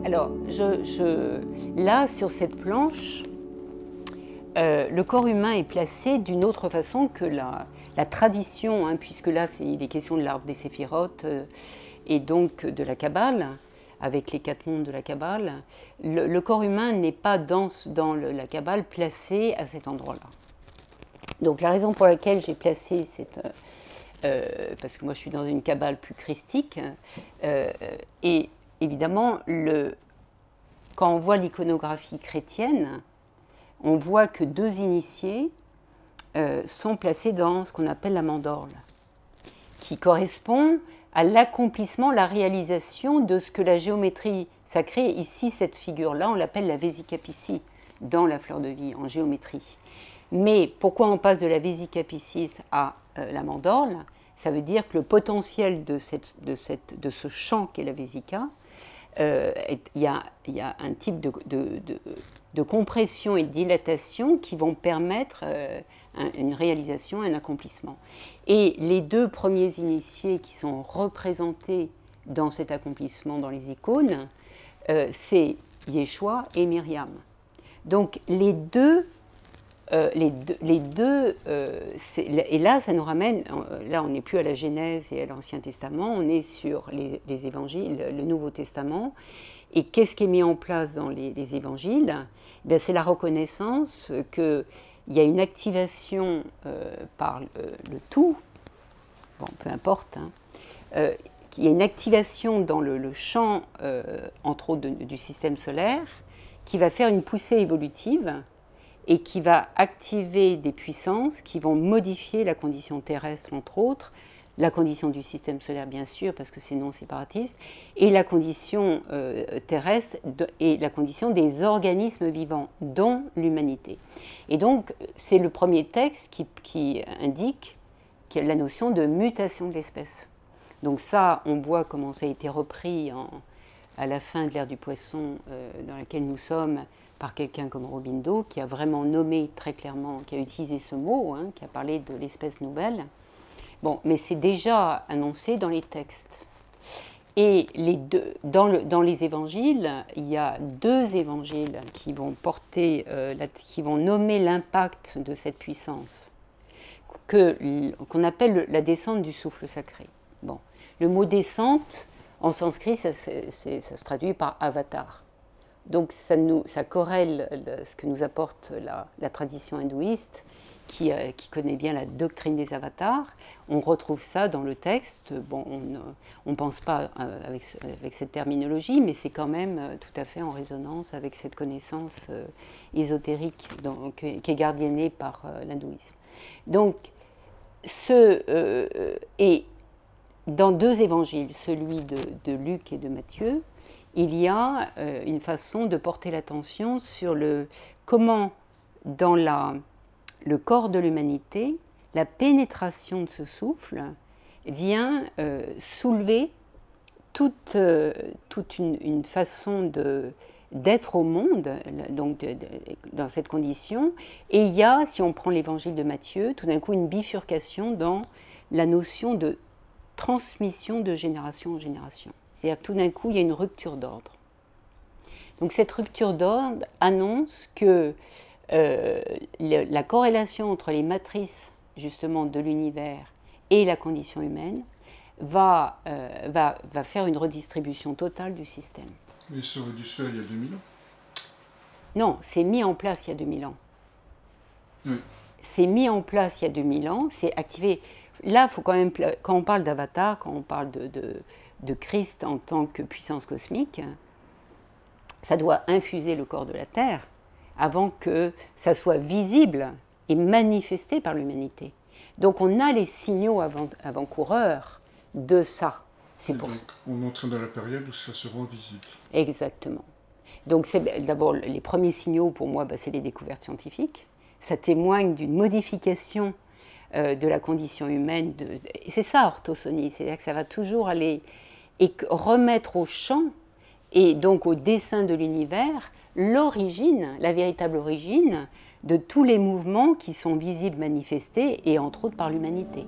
Alors, là, sur cette planche, le corps humain est placé d'une autre façon que la tradition, hein, puisque là, il est question de l'arbre des séphirotes et donc de la Kabbale, avec les 4 mondes de la Kabbale. Le corps humain n'est pas dans la Kabbale placé à cet endroit-là. Donc, la raison pour laquelle j'ai placé cette... parce que moi, je suis dans une Kabbale plus christique, et évidemment, quand on voit l'iconographie chrétienne, on voit que 2 initiés sont placés dans ce qu'on appelle la mandorle, qui correspond à l'accomplissement, la réalisation de ce que la géométrie sacrée, ici cette figure-là, on l'appelle la Vesica Piscis dans la fleur de vie, en géométrie. Mais pourquoi on passe de la Vesica Piscis à la mandorle? Ça veut dire que le potentiel de ce champ qu'est la Vesica, il y a un type de compression et de dilatation qui vont permettre une réalisation, un accomplissement. Et les 2 premiers initiés qui sont représentés dans cet accomplissement dans les icônes, c'est Yeshua et Myriam. Donc les deux, et là ça nous ramène, là on n'est plus à la Genèse et à l'Ancien Testament, on est sur les évangiles, le Nouveau Testament. Et qu'est-ce qui est mis en place dans les évangiles? C'est la reconnaissance qu'il y a une activation par le tout, bon, peu importe, hein, il y a une activation dans le champ, entre autres, du système solaire, qui va faire une poussée évolutive et qui va activer des puissances qui vont modifier la condition terrestre, entre autres, la condition du système solaire, bien sûr, parce que c'est non séparatiste, et la condition terrestre et la condition des organismes vivants, dont l'humanité. Et donc, c'est le premier texte qui indique la notion de mutation de l'espèce. Donc ça, on voit comment ça a été repris à la fin de l'ère du poisson dans laquelle nous sommes, par quelqu'un comme Aurobindo, qui a vraiment nommé très clairement, qui a utilisé ce mot, hein, qui a parlé de l'espèce nouvelle. Bon, mais c'est déjà annoncé dans les textes. Et dans les évangiles, il y a 2 évangiles qui vont qui vont nommer l'impact de cette puissance, qu'on appelle la descente du souffle sacré. Bon, le mot descente, en sanskrit, ça se traduit par avatar. Donc ça corrèle ce que nous apporte la tradition hindouiste, qui connaît bien la doctrine des avatars. On retrouve ça dans le texte. Bon, on ne pense pas avec cette terminologie, mais c'est quand même tout à fait en résonance avec cette connaissance ésotérique qui est gardiennée par l'hindouisme. Donc, et dans 2 évangiles, celui de Luc et de Matthieu, il y a une façon de porter l'attention sur comment, dans le corps de l'humanité, la pénétration de ce souffle vient soulever toute une façon d'être au monde, donc dans cette condition. Et il y a, si on prend l'évangile de Matthieu, tout d'un coup une bifurcation dans la notion de transmission de génération en génération. C'est-à-dire que tout d'un coup, il y a une rupture d'ordre. Donc cette rupture d'ordre annonce que la corrélation entre les matrices, justement, de l'univers et la condition humaine va faire une redistribution totale du système. Mais ça aurait dû se faire il y a 2000 ans? Non, c'est mis en place il y a 2000 ans. Oui. C'est mis en place il y a 2000 ans, c'est activé. Là, il faut quand même, quand on parle d'avatar, quand on parle de Christ en tant que puissance cosmique, ça doit infuser le corps de la Terre avant que ça soit visible et manifesté par l'humanité. Donc on a les signaux avant-coureurs de ça. C'est pour ça. On est entré dans la période où ça se rend visible. Exactement. Donc c'est d'abord les premiers signaux pour moi, c'est les découvertes scientifiques. Ça témoigne d'une modification de la condition humaine. Et c'est ça, orthosonie, c'est-à-dire que ça va toujours aller et remettre au champ et donc au dessin de l'univers l'origine, la véritable origine de tous les mouvements qui sont visibles, manifestés et entre autres par l'humanité.